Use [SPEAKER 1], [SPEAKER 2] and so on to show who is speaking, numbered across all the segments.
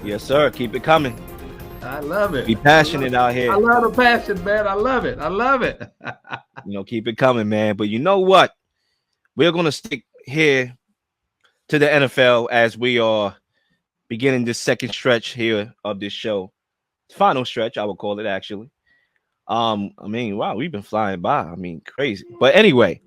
[SPEAKER 1] Yes, sir. Keep it coming.
[SPEAKER 2] I love it.
[SPEAKER 1] Be passionate out here.
[SPEAKER 2] I love the passion, man. I love it. I love it.
[SPEAKER 1] Keep it coming, man. But you know what? We're going to stick here to the NFL as we are beginning this second stretch here of this show. Final stretch, I would call it, actually. Wow, we've been flying by. Crazy. But anyway,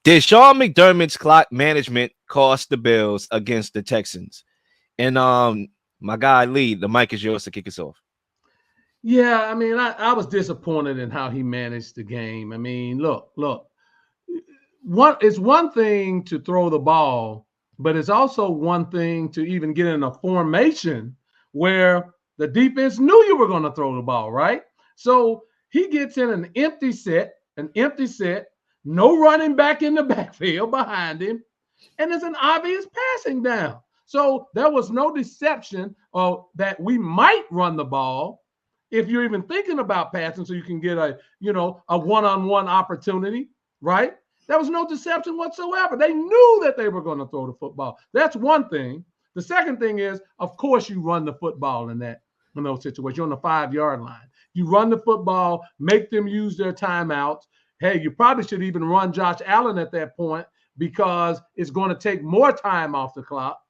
[SPEAKER 1] did Sean McDermott's clock management cost the Bills against the Texans? And my guy Lee, the mic is yours to kick us off.
[SPEAKER 2] Yeah, I was disappointed in how he managed the game. Look. It's one thing to throw the ball, but it's also one thing to even get in a formation where the defense knew you were going to throw the ball, right? So he gets in an empty set, no running back in the backfield behind him, and it's an obvious passing down. So there was no deception that we might run the ball if you're even thinking about passing so you can get a one-on-one opportunity, right? There was no deception whatsoever. They knew that they were going to throw the football. That's one thing. The second thing is, of course, you run the football in those situations. You're on the 5-yard line. You run the football, make them use their timeouts. Hey, you probably should even run Josh Allen at that point because it's going to take more time off the clock.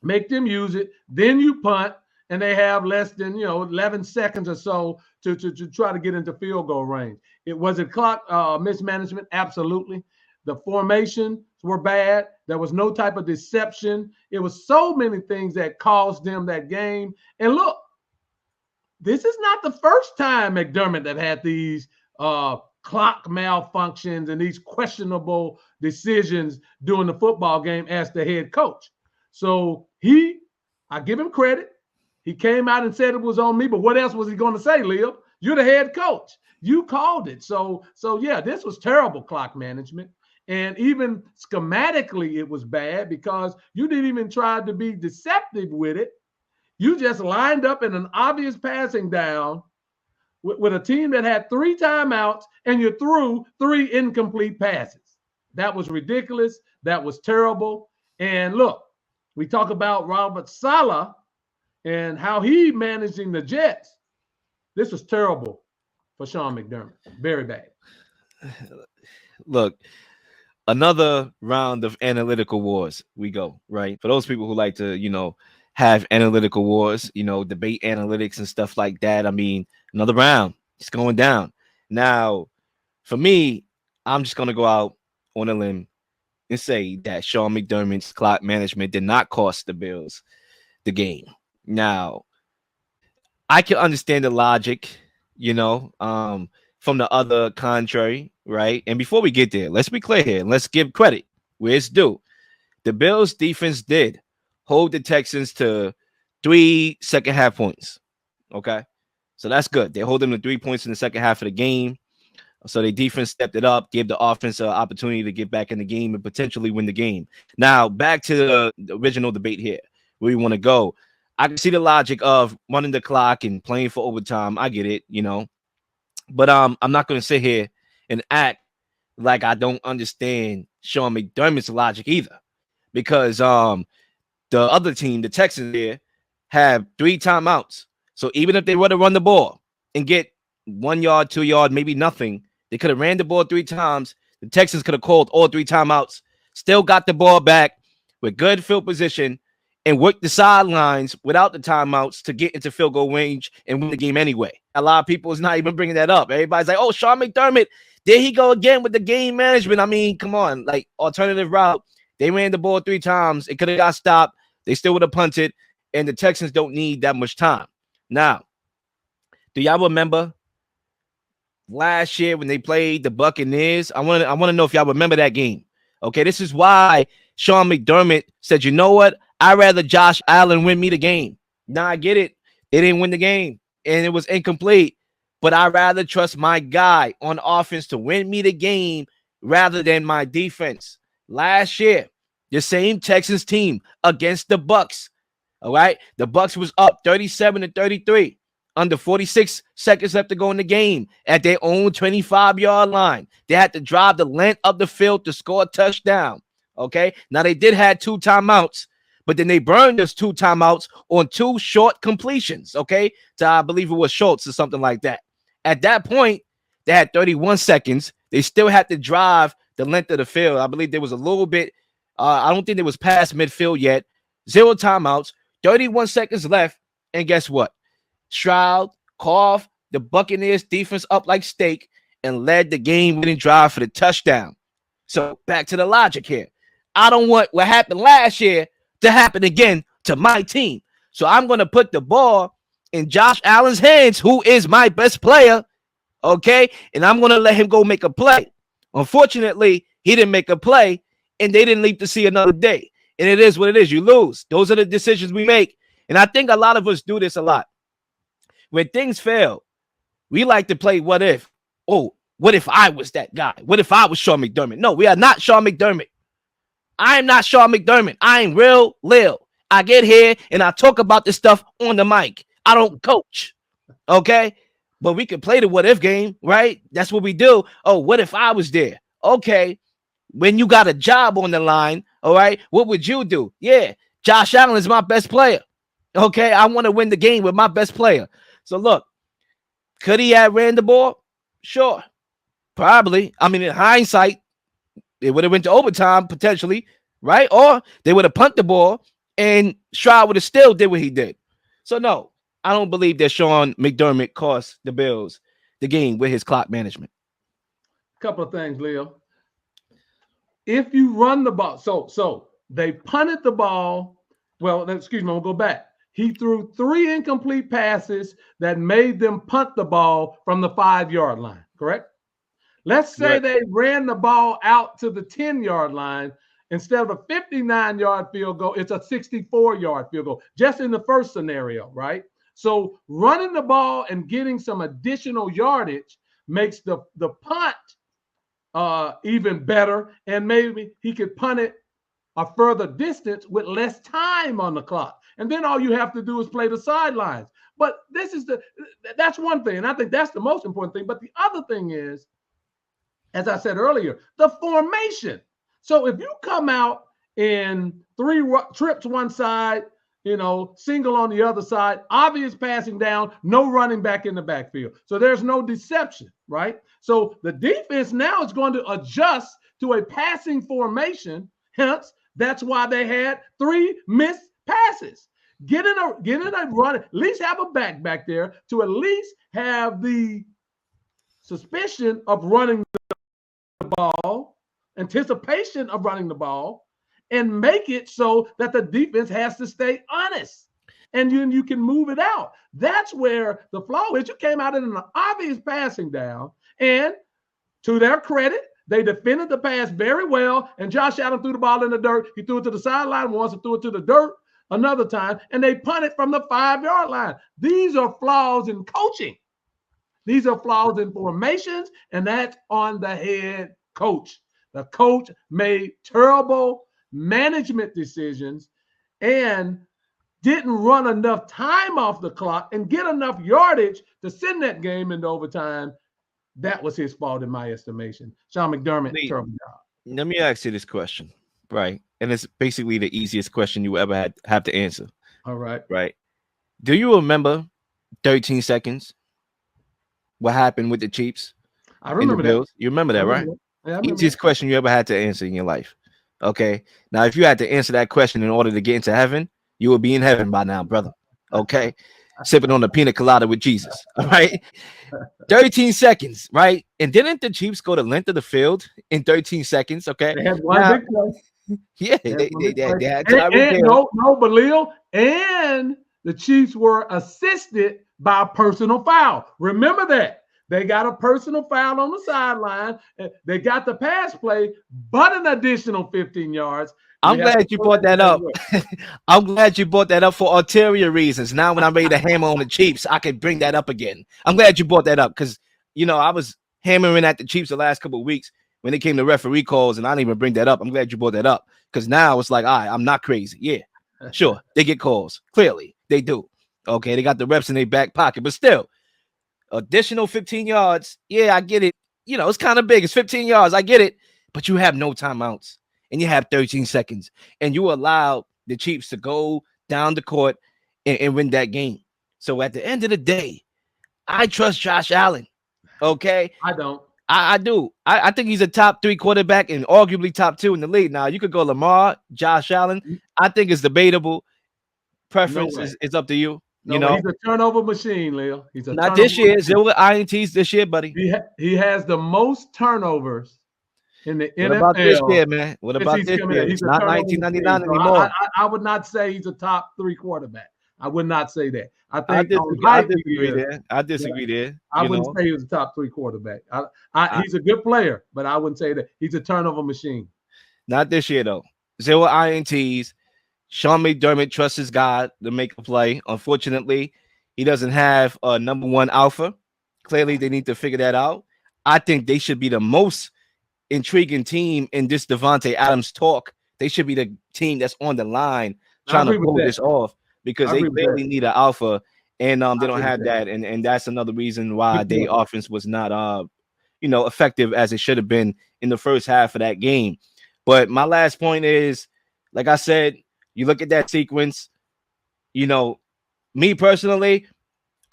[SPEAKER 2] Make them use it. Then you punt, and they have less than 11 seconds or so to try to get into field goal range. Was it clock mismanagement? Absolutely. The formations were bad. There was no type of deception. It was so many things that caused them that game. And look, this is not the first time McDermott have had these clock malfunctions and these questionable decisions during the football game as the head coach. So I give him credit. He came out and said it was on me, but what else was he going to say, Leel? You're the head coach. You called it. So yeah, this was terrible clock management. And even schematically, it was bad because you didn't even try to be deceptive with it. You just lined up in an obvious passing down with a team that had 3 timeouts, and you threw 3 incomplete passes. That was ridiculous. That was terrible. And look, we talk about Robert Saleh and how he managing the Jets. This was terrible for Sean McDermott. Very bad.
[SPEAKER 1] Look, another round of analytical wars we go, right? For those people who like to, have analytical wars, debate analytics and stuff like that. Another round. It's going down. Now, for me, I'm just going to go out on a limb and say that Sean McDermott's clock management did not cost the Bills the game. Now, I can understand the logic, from the other contrary, right? And before we get there, let's be clear here. Let's give credit where it's due. The Bills defense did hold the Texans to 3 second half points. Okay. So that's good. They hold them to 3 points in the second half of the game. So their defense stepped it up, gave the offense an opportunity to get back in the game and potentially win the game. Now, back to the original debate here, where we want to go. I can see the logic of running the clock and playing for overtime. I get it, But I'm not going to sit here and act like I don't understand Sean McDermott's logic either. Because the other team, the Texans here, have 3 timeouts. So even if they were to run the ball and get 1 yard, 2 yard, maybe nothing, they could have ran the ball 3 times. The Texans could have called all 3 timeouts, still got the ball back with good field position and worked the sidelines without the timeouts to get into field goal range and win the game anyway. A lot of people is not even bringing that up. Everybody's like, oh, Sean McDermott, there he go again with the game management. Come on, like alternative route. They ran the ball 3 times. It could have got stopped. They still would have punted, and the Texans don't need that much time. Now, do y'all remember last year when they played the Buccaneers? I want to know if y'all remember that game. Okay, this is why Sean McDermott said, you know what? I'd rather Josh Allen win me the game. Now, I get it. They didn't win the game, and it was incomplete. But I'd rather trust my guy on offense to win me the game rather than my defense. Last year, the same Texans team against the Bucs. All right, the Bucs was up 37-33. Under 46 seconds left to go in the game at their own 25-yard line. They had to drive the length of the field to score a touchdown. Okay, now they did have 2 timeouts, but then they burned us 2 timeouts on 2 short completions, okay? To I believe it was Schultz or something like that. At that point, they had 31 seconds. They still had to drive the length of the field. I believe there was a little bit. I don't think it was past midfield yet. 0 timeouts, 31 seconds left. And guess what? Stroud carved the Buccaneers defense up like steak and led the game-winning drive for the touchdown. So back to the logic here. I don't want what happened last year to happen again to my team. So I'm going to put the ball in Josh Allen's hands, who is my best player, okay? And I'm going to let him go make a play. Unfortunately, he didn't make a play, and they didn't live to see another day. And it is what it is. You lose. Those are the decisions we make. And I think a lot of us do this a lot. When things fail, we like to play what if. Oh, what if I was that guy? What if I was Sean McDermott? No, we are not Sean McDermott. I am not Sean McDermott. I am real Leel. I get here and I talk about this stuff on the mic. I don't coach, okay? But we can play the what if game, right? That's what we do. Oh, what if I was there? Okay, when you got a job on the line, all right, what would you do? Yeah, Josh Allen is my best player, okay? I want to win the game with my best player. So look, could he have ran the ball? Sure, probably. I mean, in hindsight, it would have went to overtime potentially, right? Or they would have punted the ball and Stroud would have still did what he did. So no, I don't believe that Sean McDermott cost the Bills the game with his clock management.
[SPEAKER 2] Couple of things, Leo. If you run the ball, so they punted the ball. Well, excuse me, I'll go back. He threw 3 incomplete passes that made them punt the ball from the 5-yard line, correct? Let's say they ran the ball out to the 10-yard line. Instead of a 59-yard field goal, it's a 64-yard field goal, just in the first scenario, right? So running the ball and getting some additional yardage makes the punt even better, and maybe he could punt it a further distance with less time on the clock. And then all you have to do is play the sidelines. But that's one thing, and I think that's the most important thing. But the other thing is, as I said earlier, the formation. So if you come out in 3 trips one side, single on the other side, obvious passing down, no running back in the backfield. So there's no deception, right? So the defense now is going to adjust to a passing formation. Hence, that's why they had 3 missed passes. Get in a run, at least have a back there to at least have the suspicion of running the ball, anticipation of running the ball, and make it so that the defense has to stay honest. And you can move it out. That's where the flaw is. You came out in an obvious passing down, and to their credit, they defended the pass very well, and Josh Allen threw the ball in the dirt. He threw it to the sideline once and threw it to the dirt another time, and they punted from the 5-yard line. These are flaws in coaching. These are flaws in formations, and that's on the head coach. The coach made terrible management decisions and didn't run enough time off the clock and get enough yardage to send that game into overtime. That was his fault in my estimation. Sean McDermott, terrible job.
[SPEAKER 1] Let me ask you this question, right? And it's basically the easiest question you ever have to answer.
[SPEAKER 2] All right.
[SPEAKER 1] Right. Do you remember 13 seconds? What happened with the Chiefs?
[SPEAKER 2] I remember
[SPEAKER 1] that. You remember that, right? Yeah, easiest question you ever had to answer in your life. Okay. Now, if you had to answer that question in order to get into heaven, you would be in heaven by now, brother. Okay. Sipping on the pina colada with Jesus. All right. 13 seconds, right? And didn't the Chiefs go the length of the field in 13 seconds? Okay.
[SPEAKER 2] They had one big play.
[SPEAKER 1] Yeah, they had
[SPEAKER 2] but Leel, and the Chiefs were assisted by a personal foul. Remember that. They got a personal foul on the sideline. They got the pass play, but an additional 15 yards.
[SPEAKER 1] I'm glad you brought that up. I'm glad you brought that up for ulterior reasons. Now, when I'm ready to hammer on the Chiefs, I can bring that up again. I'm glad you brought that up because, I was hammering at the Chiefs the last couple of weeks when it came to referee calls, and I didn't even bring that up. I'm glad you brought that up because now it's like, all right, I'm not crazy. Yeah, sure. They get calls. Clearly, they do. Okay, they got the reps in their back pocket, but still, additional 15 yards. Yeah, I get it. It's kind of big. It's 15 yards. I get it. But you have no timeouts, and you have 13 seconds, and you allowed the Chiefs to go down the court and win that game. So at the end of the day, I trust Josh Allen. Okay.
[SPEAKER 2] I don't.
[SPEAKER 1] I do. I think he's a top 3 quarterback and arguably top 2 in the league. Now you could go Lamar, Josh Allen. I think it's debatable.
[SPEAKER 2] No
[SPEAKER 1] Preference
[SPEAKER 2] way.
[SPEAKER 1] is up to you.
[SPEAKER 2] No,
[SPEAKER 1] You
[SPEAKER 2] but
[SPEAKER 1] know,
[SPEAKER 2] he's a turnover machine, Leel. He's a
[SPEAKER 1] not
[SPEAKER 2] turnover
[SPEAKER 1] this year.
[SPEAKER 2] machine.
[SPEAKER 1] 0 INTs this year, buddy.
[SPEAKER 2] He has the most turnovers in the
[SPEAKER 1] What about this
[SPEAKER 2] NFL
[SPEAKER 1] year, man? What
[SPEAKER 2] since
[SPEAKER 1] about
[SPEAKER 2] he's
[SPEAKER 1] this
[SPEAKER 2] coming
[SPEAKER 1] year?
[SPEAKER 2] in.
[SPEAKER 1] It's
[SPEAKER 2] He's a
[SPEAKER 1] not
[SPEAKER 2] turnover machine.
[SPEAKER 1] 1999
[SPEAKER 2] So
[SPEAKER 1] anymore.
[SPEAKER 2] I would not say he's a top 3 quarterback. I would not say that. I
[SPEAKER 1] I
[SPEAKER 2] think on
[SPEAKER 1] disagree. I
[SPEAKER 2] hype
[SPEAKER 1] disagree
[SPEAKER 2] years,
[SPEAKER 1] there. I disagree there.
[SPEAKER 2] I
[SPEAKER 1] You
[SPEAKER 2] wouldn't
[SPEAKER 1] know,
[SPEAKER 2] say he was a top 3 quarterback.
[SPEAKER 1] I,
[SPEAKER 2] He's a good player, but I wouldn't say that he's a turnover machine.
[SPEAKER 1] not this year though. 0 INTs. Sean McDermott trusts his God to make a play. Unfortunately, he doesn't have a number 1 alpha. Clearly, they need to figure that out. I think they should be the most intriguing team in this Devontae Adams talk. They should be the team that's on the line
[SPEAKER 2] I
[SPEAKER 1] trying to
[SPEAKER 2] agree with
[SPEAKER 1] pull
[SPEAKER 2] that.
[SPEAKER 1] this off because
[SPEAKER 2] I
[SPEAKER 1] they
[SPEAKER 2] agree with
[SPEAKER 1] clearly
[SPEAKER 2] that.
[SPEAKER 1] need an alpha, and they
[SPEAKER 2] I
[SPEAKER 1] don't
[SPEAKER 2] agree with
[SPEAKER 1] have
[SPEAKER 2] that.
[SPEAKER 1] that, and that's another reason why
[SPEAKER 2] Good
[SPEAKER 1] their
[SPEAKER 2] point.
[SPEAKER 1] offense was not effective as it should have been in the first half of that game. But my last point is, like I said, you look at that sequence. You know, me personally,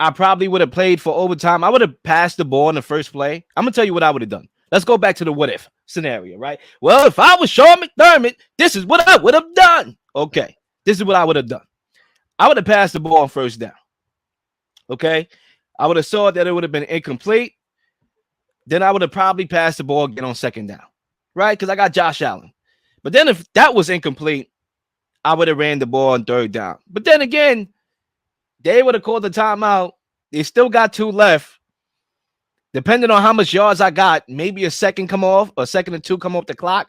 [SPEAKER 1] I probably would have played for overtime. I would have passed the ball in the first play. I'm gonna tell you what I would have done. Let's go back to the what if scenario, right? Well, if I was Sean McDermott, this is what I would have done. Okay, this is what I would have done. I would have passed the ball on first down. Okay, I would have saw that it would have been incomplete. Then I would have probably passed the ball again on second down, right? Because I got Josh Allen. But then if that was incomplete, I would have ran the ball on third down. But then again, they would have called the timeout. They still got 2 left. Depending on how much yards I got, maybe a second come off, a second or 2 come off the clock,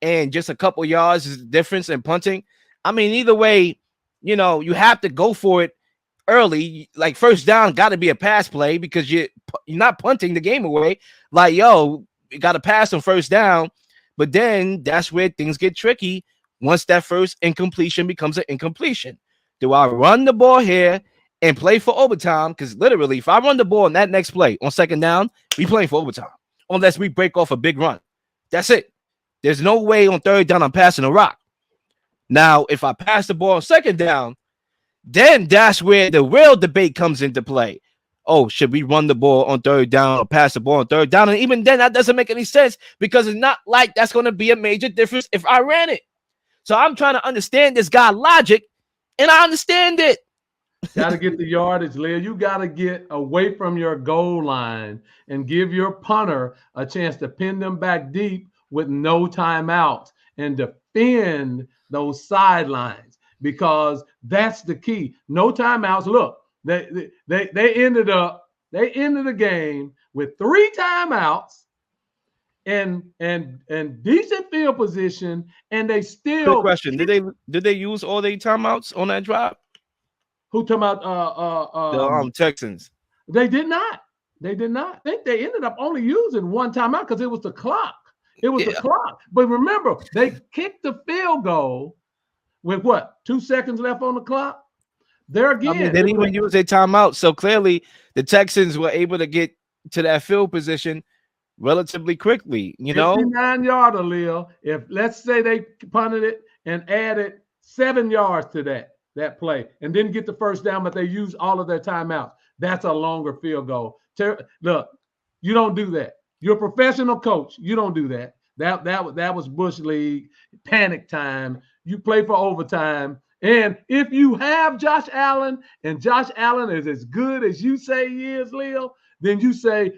[SPEAKER 1] and just a couple yards is the difference in punting. I mean, either way, you have to go for it early. Like first down, got to be a pass play because you're not punting the game away. Like, yo, you got to pass on first down. But then that's where things get tricky once that first incompletion becomes an incompletion. Do I run the ball here and play for overtime? Because literally, if I run the ball on that next play on second down, we playing for overtime. Unless we break off a big run. That's it. There's no way on third down I'm passing a rock. Now, if I pass the ball on second down, then that's where the real debate comes into play. Oh, should we run the ball on third down or pass the ball on third down? And even then, that doesn't make any sense because it's not like that's going to be a major difference if I ran it. So I'm trying to understand this guy logic, and I understand it.
[SPEAKER 2] Got to get the yardage, Leel. You got to get away from your goal line and give your punter a chance to pin them back deep with no timeouts and defend those sidelines because that's the key. No timeouts. Look, they ended the game with 3 timeouts and decent field position, and they still.
[SPEAKER 1] Quick question: Did they use all their timeouts on that drive?
[SPEAKER 2] Who talking about
[SPEAKER 1] The Texans?
[SPEAKER 2] They did not. They did not. I think they ended up only using 1 timeout because it was the clock. It was the clock. But remember, they kicked the field goal with what? 2 seconds left on the clock. There again,
[SPEAKER 1] I mean, they didn't even use their timeout. So clearly, the Texans were able to get to that field position relatively quickly.
[SPEAKER 2] 59-yarder, Leel. If let's say they punted it and added 7 yards to that play and didn't get the first down, but they used all of their timeouts, that's a longer field goal. Look, you don't do that. You're a professional coach. You don't do that. That was Bush League, panic time. You play for overtime. And if you have Josh Allen and Josh Allen is as good as you say he is, Leel, then you say,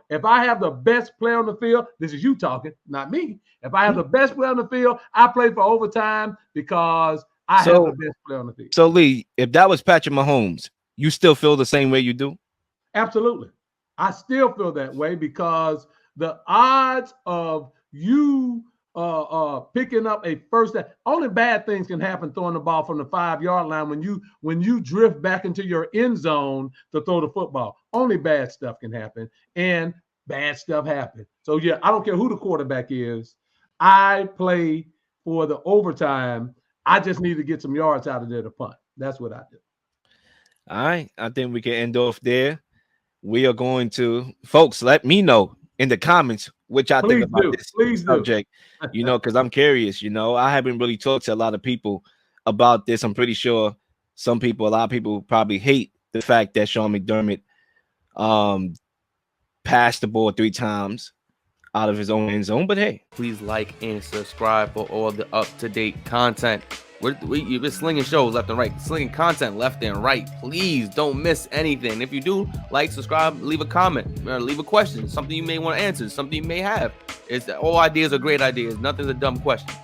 [SPEAKER 2] if I have the best player on the field, this is you talking, not me. If I have the best player on the field, I play for overtime because I have the best player on the field.
[SPEAKER 1] So, Lee, if that was Patrick Mahomes, you still feel the same way you do?
[SPEAKER 2] Absolutely. I still feel that way because the odds of you picking up a first down, only bad things can happen throwing the ball from the 5-yard line when you drift back into your end zone to throw the football. Only bad stuff can happen, and bad stuff happens. So, yeah, I don't care who the quarterback is. I play for the overtime. I just need to get some yards out of there to punt. That's what I do.
[SPEAKER 1] All right. I think we can end off there. We are going to, folks, let me know in the comments what y'all think about this subject, because I'm curious. I haven't really talked to a lot of people about this. I'm pretty sure a lot of people probably hate the fact that Sean McDermott passed the ball 3 times out of his own end zone. But hey,
[SPEAKER 3] please like and subscribe for all the up-to-date content. You've been slinging shows left and right, slinging content left and right. Please don't miss anything. If you do, like, subscribe, leave a comment, or leave a question, something you may want to answer, something you may have. All ideas are great ideas. Nothing's a dumb question.